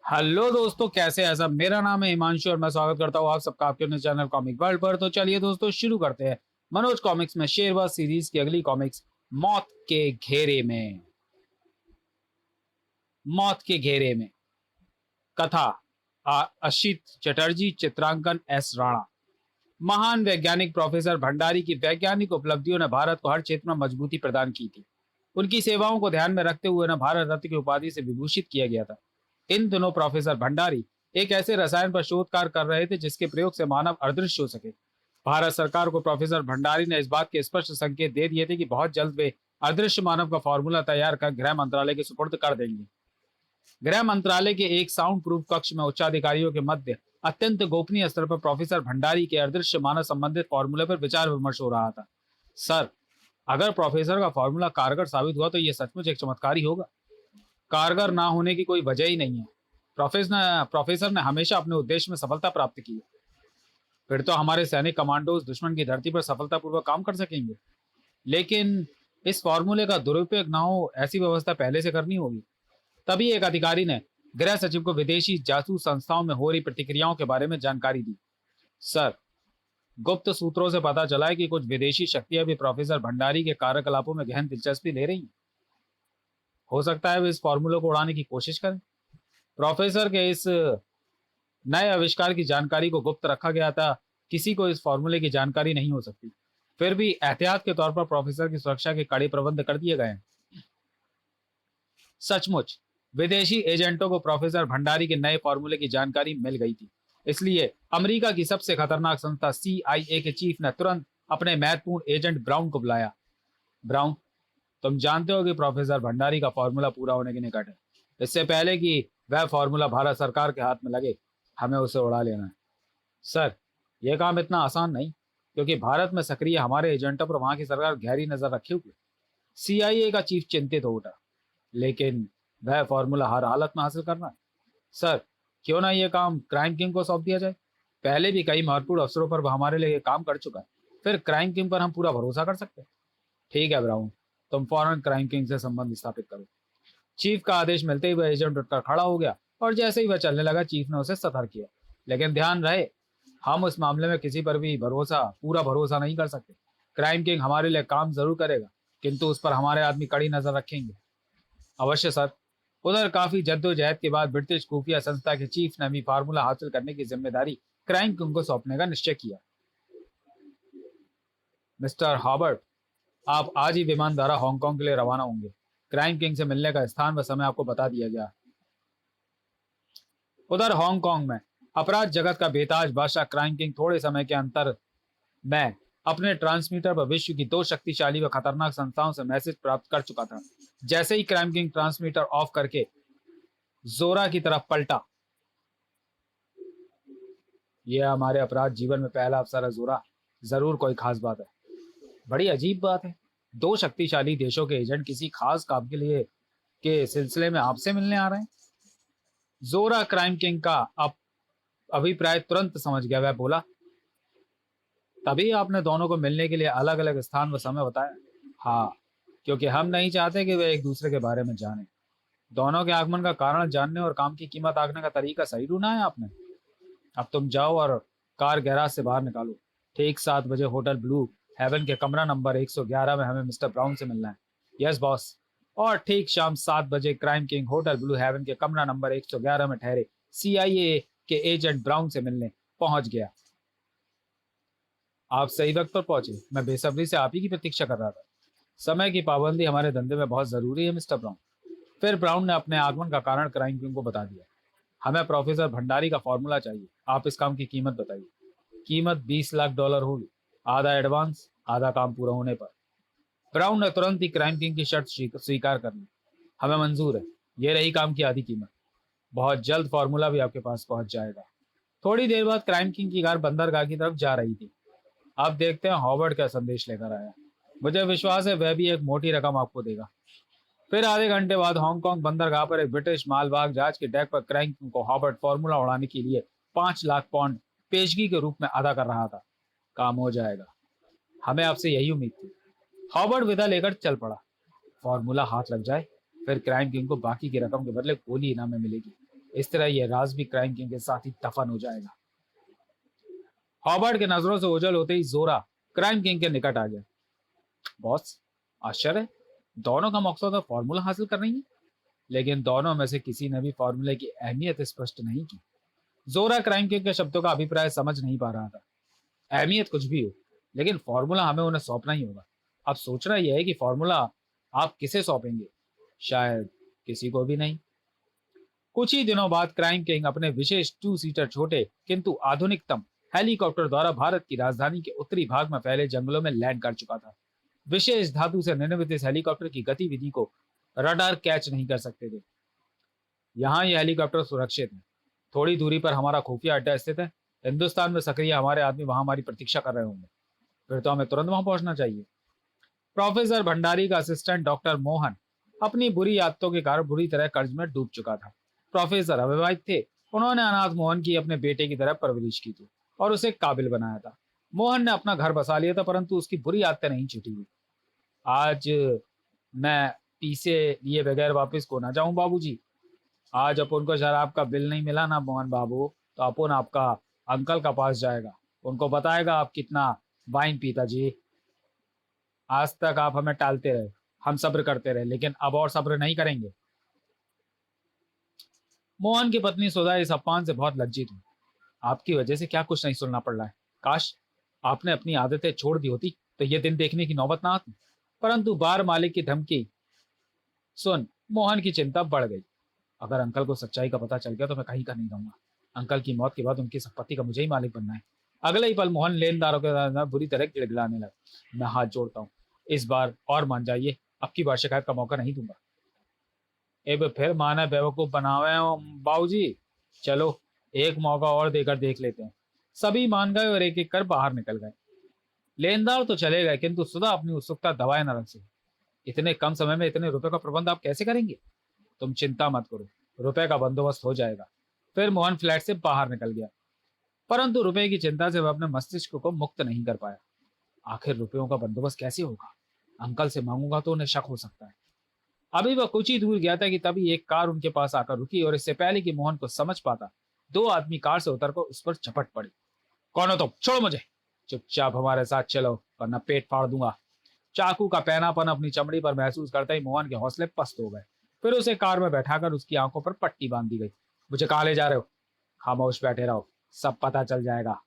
Hello दोस्तों, कैसे हैं सब। मेरा नाम है हिमांशु और मैं स्वागत करता हूँ आप सबका आपके अपने चैनल कॉमिक वर्ल्ड पर। तो चलिए दोस्तों शुरू करते हैं मनोज कॉमिक्स में शेरवाद सीरीज की अगली कॉमिक्स मौत के घेरे में। मौत के घेरे में कथा अशित चटर्जी, चित्रांकन एस राणा। महान वैज्ञानिक प्रोफेसर भंडारी की वैज्ञानिक उपलब्धियों ने भारत को हर क्षेत्र में मजबूती प्रदान की थी। उनकी सेवाओं को ध्यान में रखते हुए उन्हें भारत रत्न की उपाधि से विभूषित किया गया था। इन दिनों प्रोफेसर भंडारी एक ऐसे रसायन पर शोध कार्य कर रहे थे जिसके प्रयोग से मानव अदृश्य हो सके। भारत सरकार को प्रोफेसर भंडारी ने इस बात के स्पष्ट संकेत दे दिए थे कि बहुत जल्द वे अदृश्य मानव का फॉर्मूला तैयार कर गृह मंत्रालय के सुपुर्द कर देंगे। गृह मंत्रालय के एक साउंड प्रूफ कक्ष में उच्चाधिकारियों के मध्य अत्यंत गोपनीय स्तर पर प्रोफेसर भंडारी के अदृश्य मानव संबंधित फॉर्मूले पर विचार विमर्श हो रहा था। सर, अगर प्रोफेसर का फॉर्मूला कारगर साबित हुआ तो यह सचमुच एक चमत्कार ही होगा। कारगर ना होने की कोई वजह ही नहीं है। प्रोफेसर ने हमेशा अपने उद्देश्य में सफलता प्राप्त की है। फिर तो हमारे सैनिक कमांडोज दुश्मन की धरती पर सफलतापूर्वक काम कर सकेंगे। लेकिन इस फॉर्मूले का दुरुपयोग ना हो, ऐसी व्यवस्था पहले से करनी होगी। तभी एक अधिकारी ने गृह सचिव को विदेशी जासूस संस्थाओं में हो रही प्रतिक्रियाओं के बारे में जानकारी दी। सर, गुप्त सूत्रों से पता चला है कि कुछ विदेशी शक्तियां भी प्रोफेसर भंडारी के कार्यकलापों में गहन दिलचस्पी ले रही हैं। हो सकता है वे इस फॉर्मूले को उड़ाने की कोशिश करें। प्रोफेसर के इस नए आविष्कार की जानकारी को गुप्त रखा गया था। किसी को इस फॉर्मूले की जानकारी नहीं हो सकती। फिर भी एहतियात के तौर पर प्रोफेसर की सुरक्षा के कड़े प्रबंध कर दिए गए हैं। सचमुच विदेशी एजेंटों को प्रोफेसर भंडारी के नए फॉर्मूले की जानकारी मिल गई थी। इसलिए अमेरिका की सबसे खतरनाक संस्था CIA के चीफ ने तुरंत अपने महत्वपूर्ण एजेंट ब्राउन को बुलाया। ब्राउन, तुम जानते हो कि प्रोफेसर भंडारी का फॉर्मूला पूरा होने के निकट है। इससे पहले कि वह फॉर्मूला भारत सरकार के हाथ में लगे, हमें उसे उड़ा लेना है। सर, यह काम इतना आसान नहीं, क्योंकि भारत में सक्रिय हमारे एजेंटों पर वहां की सरकार गहरी नजर रखे हुए। CIA का चीफ चिंतित हो उठा। लेकिन वह फॉर्मूला हर हालत में हासिल करना है। सर, क्यों ना यह काम क्राइम किंग को सौंप दिया जाए। पहले भी कई महत्वपूर्ण अवसरों पर वह हमारे लिए काम कर चुका है। फिर क्राइम किंग पर हम पूरा भरोसा कर सकते हैं। ठीक है ब्राउन, तुम फौरन क्राइम किंग से संबंध स्थापित करो। चीफ का आदेश मिलते ही वह एजेंट उठकर खड़ा हो गया और जैसे ही वह चलने लगा, चीफ ने उसे सतर्क किया। लेकिन ध्यान रहे, हम इस मामले में किसी पर भी पूरा भरोसा नहीं कर सकते। क्राइम किंग हमारे लिए काम जरूर करेगा, किंतु उस पर हमारे आदमी कड़ी नजर रखेंगे। अवश्य सर। उधर काफी जद्दोजहद के बाद ब्रिटिश खुफिया संस्था के चीफ ने भी फार्मूला हासिल करने की जिम्मेदारी क्राइम किंग को सौंपने का निश्चय किया। मिस्टर हॉबर्ट, आप आज ही विमान द्वारा हांगकांग के लिए रवाना होंगे। क्राइम किंग से मिलने का स्थान व समय आपको बता दिया गया। उधर हांगकांग में अपराध जगत का बेताज बादशाह क्राइम किंग थोड़े समय के अंतर में अपने ट्रांसमीटर पर विश्व की दो शक्तिशाली व खतरनाक संस्थाओं से मैसेज प्राप्त कर चुका था। जैसे ही क्राइम किंग ट्रांसमीटर ऑफ करके जोरा की तरफ पलटा। यह हमारे अपराध जीवन में पहला अवसर है जोरा। जरूर कोई खास बात है। बड़ी अजीब बात है, दो शक्तिशाली देशों के एजेंट किसी खास काम के लिए के सिलसिले में आपसे मिलने आ रहे हैं। जोरा क्राइम किंग का अभिप्राय तुरंत समझ गया। वह बोला, तभी आपने दोनों को मिलने के लिए अलग अलग स्थान व समय बताया। हाँ, क्योंकि हम नहीं चाहते कि वे एक दूसरे के बारे में जाने। दोनों के आगमन का कारण जानने और काम की कीमत आंकने का तरीका सही ढूंढा है आपने। अब तुम जाओ और कार गैराज से बाहर निकालो। ठीक 7 बजे होटल ब्लू हेवन के कमरा नंबर 111 में हमें मिस्टर ब्राउन से मिलना है। Yes boss. और ठीक शाम 7 बजे crime king hotel blue heaven के कमरा नंबर 111 में ठहरे CIA के एजेंट ब्राउन से मिलने पहुंच गया। आप सही वक्त पर पहुंचे। मैं बेसब्री से आप ही की प्रतीक्षा कर रहा था। समय की पाबंदी हमारे धंधे में बहुत जरूरी है मिस्टर ब्राउन। फिर ब्राउन ने अपने आगमन का कारण क्राइम किंग को बता दिया। हमें प्रोफेसर भंडारी का फॉर्मूला चाहिए। आप इस काम की कीमत बताइए। कीमत $20 लाख होगी। आधा एडवांस, आधा काम पूरा होने पर। ब्राउन ने तुरंत ही क्राइम किंग की शर्त स्वीकार कर ली। हमें मंजूर है। ये रही काम की आधी कीमत। बहुत जल्द फॉर्मूला भी आपके पास पहुंच जाएगा। थोड़ी देर बाद क्राइम किंग की कार बंदरगाह की तरफ जा रही थी। अब देखते हैं हॉवर्ड क्या संदेश लेकर आया। मुझे विश्वास है वह भी एक मोटी रकम आपको देगा। फिर आधे घंटे बाद हांगकांग बंदरगाह पर एक ब्रिटिश मालवाहक जहाज के डेक पर क्राइम किंग को हॉवर्ड फॉर्मूला उड़ाने के लिए 5 लाख पाउंड पेशगी के रूप में अदा कर रहा था। काम हो जाएगा, हमें आपसे यही उम्मीद थी। हॉवर्ड विदा लेकर चल पड़ा। फॉर्मूला हाथ लग जाए, फिर क्राइम किंग को बाकी की रकम के बदले गोली इनाम में मिलेगी। इस तरह यह राज भी क्राइम किंग के साथ ही दफन हो जाएगा। हॉबर्ट के नजरों से ओझल होते ही जोरा क्राइम किंग के निकट आ गया। बॉस, आश्चर्य है, दोनों का मकसद है फॉर्मूला हासिल करना ही है, लेकिन दोनों में से किसी ने भी फॉर्मूले की अहमियत स्पष्ट नहीं की। जोरा क्राइम किंग के शब्दों का अभिप्राय समझ नहीं पा रहा था। अहमियत कुछ भी हो, लेकिन फॉर्मूला हमें उन्हें सौंपना ही होगा। अब सोचना यह है कि फॉर्मूला आप किसे सौंपेंगे? शायद किसी को भी नहीं। कुछ ही दिनों बाद क्राइम किंग अपने विशेष 2 सीटर छोटे किंतु आधुनिकतम हेलीकॉप्टर द्वारा भारत की राजधानी के उत्तरी भाग में फैले जंगलों में लैंड कर चुका था। विशेष धातु से निर्मित इस हेलीकॉप्टर की गतिविधि को रडार कैच नहीं कर सकते थे। यहाँ यह हेलीकॉप्टर सुरक्षित है। थोड़ी दूरी पर हमारा खुफिया अड्डा स्थित है। हिंदुस्तान में सक्रिय हमारे आदमी वहां हमारी प्रतीक्षा कर रहे होंगे। फिर तो हमें तुरंत वहां पहुंचना चाहिए। प्रोफेसर भंडारी का असिस्टेंट डॉक्टर मोहन अपनी बुरी आदतों के कारण बुरी तरह कर्ज में डूब चुका था। प्रोफेसर अविवाहित थे। उन्होंने अनाथ मोहन की अपने बेटे की तरह परवरिश की थी और उसे काबिल बनाया था। मोहन ने अपना घर बसा लिया था, परंतु उसकी बुरी आदतें नहीं छूटी हुई। आज मैं पीसे लिए बगैर वापस को ना जाऊं बाबूजी। आज अपन को शराब का बिल नहीं मिला ना मोहन बाबू, तो अपन आपका अंकल का पास जाएगा, उनको बताएगा आप कितना वाइन पीता जी। आज तक आप हमें टालते रहे, हम सब्र करते रहे, लेकिन अब और सब्र नहीं करेंगे। मोहन की पत्नी सुधा इस अपमान से बहुत लज्जित हुई। आपकी वजह से क्या कुछ नहीं सुनना पड़ रहा है। काश आपने अपनी आदतें छोड़ दी होती तो ये दिन देखने की नौबत ना आती। परंतु बार मालिक की धमकी सुन मोहन की चिंता बढ़ गई। अगर अंकल को सच्चाई का पता चल गया तो मैं कहीं का नहीं रहूंगा। अंकल की मौत के बाद उनकी संपत्ति का मुझे ही मालिक बनना है। अगले ही पल मोहन लेनदारों के साथ बुरी तरह गिड़गिड़ाने लगा। मैं हाथ जोड़ता हूँ, इस बार और मान जाइए, अब की बार शिकायत का मौका नहीं दूंगा। एक बार फिर माना बेवकूफ बनावे हो बाबूजी। चलो एक मौका और देकर देख लेते हैं। सभी मान गए और एक एक कर बाहर निकल गए। लेनदार तो चले गए, किंतु सुधा अपनी उत्सुकता दबाए न रख सकी। इतने कम समय में इतने रुपए का प्रबंध आप कैसे करेंगे? तुम चिंता मत करो, रुपए का बंदोबस्त हो जाएगा। फिर मोहन फ्लैट से बाहर निकल गया, परंतु रुपए की चिंता से वह अपने मस्तिष्क को मुक्त नहीं कर पाया। आखिर रुपयों का बंदोबस्त कैसे होगा? अंकल से मांगूंगा तो उन्हें शक हो सकता है। अभी वह कुछ ही दूर गया था कि तभी एक कार उनके पास आकर रुकी और इससे पहले कि मोहन को समझ पाता, 2 आदमी कार से उतरकर उस पर झपट पड़े। कौन हो तुम? छोड़ो मुझे। चुपचाप हमारे साथ चलो वरना पेट फाड़ दूंगा। चाकू का पैनापन अपनी चमड़ी पर महसूस करते ही मोहन के हौसले पस्त हो गए। फिर उसे कार में बैठाकर उसकी आंखों पर पट्टी बांध दी गई। मुझे कहाँ ले जा रहे हो? खामोश बैठे रहो, सब पता चल जाएगा।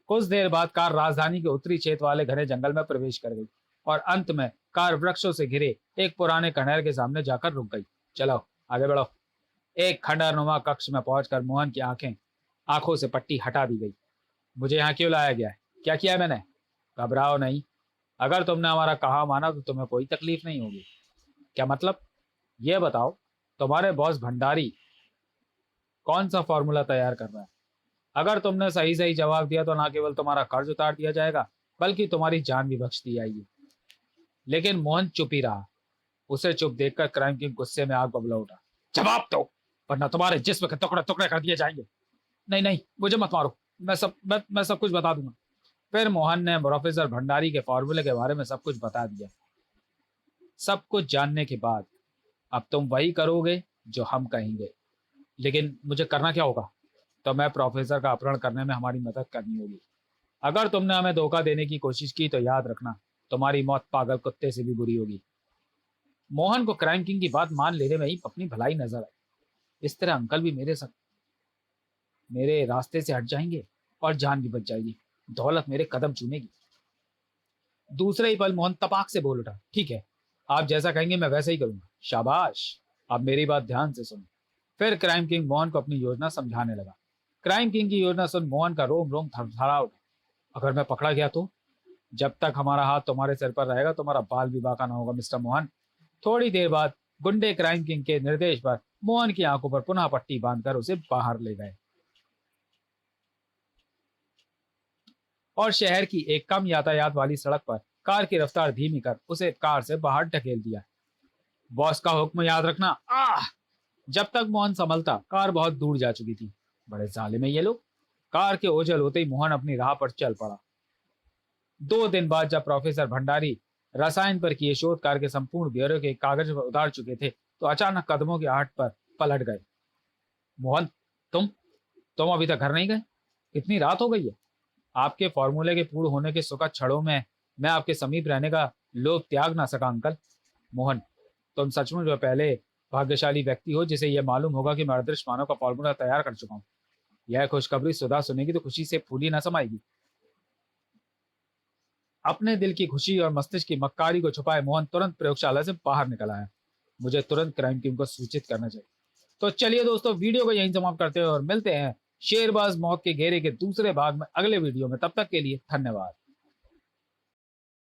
कुछ देर बाद कार राजधानी के उत्तरी क्षेत्र वाले घने जंगल में प्रवेश कर गई और अंत में कार वृक्षों से घिरे एक पुराने खंडहर के सामने जाकर रुक गई। चलो आगे बढ़ो। एक खंडहरनुमा कक्ष में पहुंचकर मोहन की आंखों से पट्टी हटा दी गई। मुझे यहाँ क्यों लाया गया है? क्या किया है मैंने? घबराओ नहीं, अगर तुमने हमारा कहा माना तो तुम्हें कोई तकलीफ नहीं होगी। क्या मतलब? ये बताओ, तुम्हारे बॉस भंडारी कौन सा फॉर्मूला तैयार कर रहा है? अगर तुमने सही सही जवाब दिया तो ना केवल तुम्हारा कर्ज उतार दिया जाएगा, बल्कि तुम्हारी जान भी बख्श दी जाएगी। लेकिन मोहन चुप ही रहा। उसे चुप देखकर क्राइम किंग गुस्से में आग बबूला उठा। जवाब दो, वरना तुम्हारे जिस्म के टुकड़े टुकड़े कर दिए जाएंगे। नहीं नहीं, मुझे मत मारो, मैं सब कुछ बता दूंगा। फिर मोहन ने प्रोफेसर भंडारी के फॉर्मूले के बारे में सब कुछ बता दिया। सब कुछ जानने के बाद अब तुम वही करोगे जो हम कहेंगे। लेकिन मुझे करना क्या होगा? तो मैं प्रोफेसर का अपहरण करने में हमारी मदद करनी होगी। अगर तुमने हमें धोखा देने की कोशिश की तो याद रखना, तुम्हारी मौत पागल कुत्ते से भी बुरी होगी। मोहन को क्राइम किंग की बात मान लेने में ही अपनी भलाई नजर आई। इस तरह अंकल भी मेरे रास्ते से हट जाएंगे और जान भी बच जाएगी। दौलत मेरे कदम चूमेगी। दूसरे ही पल मोहन तपाक से बोल उठा। ठीक है, आप जैसा कहेंगे मैं वैसा ही करूंगा। शाबाश, अब मेरी बात ध्यान से सुनो। फिर क्राइम किंग मोहन को अपनी योजना समझाने लगा। क्राइम किंग की योजना सुन मोहन का रोम रोम थरथरा उठा। अगर मैं पकड़ा गया तो? जब तक हमारा हाथ तुम्हारे सिर पर रहेगा तुम्हारा बाल भी बाका ना होगा मिस्टर मोहन। थोड़ी देर बाद गुंडे क्राइम किंग के निर्देश पर मोहन की आंखों पर पुनः पट्टी बांधकर उसे बाहर ले गए और शहर की एक कम यातायात वाली सड़क पर कार की रफ्तार धीमी कर उसे कार से बाहर ढकेल दिया। बॉस का हुक्म याद रखना। आह! जब तक मोहन संभलता कार बहुत दूर जा चुकी थी। बड़े जालिम है ये लोग। कार के ओझल होते ही मोहन अपनी राह पर चल पड़ा। 2 दिन बाद जब प्रोफेसर भंडारी रसायन पर किए शोध कार्य के संपूर्ण ब्यौरे के कागज पर उतार चुके थे तो अचानक कदमों की आहट पर पलट गए। मोहन, तुम अभी तक घर नहीं गए? इतनी रात हो गई है। आपके फॉर्मूले के पूर्ण होने के सुखद क्षणों में मैं आपके समीप रहने का लोभ त्याग ना सका अंकल। मोहन, तुम सचमुच वह पहले भाग्यशाली व्यक्ति हो जिसे यह मालूम होगा कि मैं अदृश्य मानव का फॉर्मूला तैयार कर चुका हूँ। यह खुशखबरी सुधा सुनेगी तो खुशी से फूली ना समाएगी। अपने दिल की खुशी और मस्तिष्क की मक्कारी को छुपाए मोहन तुरंत प्रयोगशाला से बाहर निकल आया। मुझे तुरंत क्राइम टीम को सूचित करना चाहिए। तो चलिए दोस्तों, वीडियो को यहीं समाप्त करते हैं और मिलते हैं शेरबाज मौत के घेरे के दूसरे भाग में अगले वीडियो में। तब तक के लिए धन्यवाद।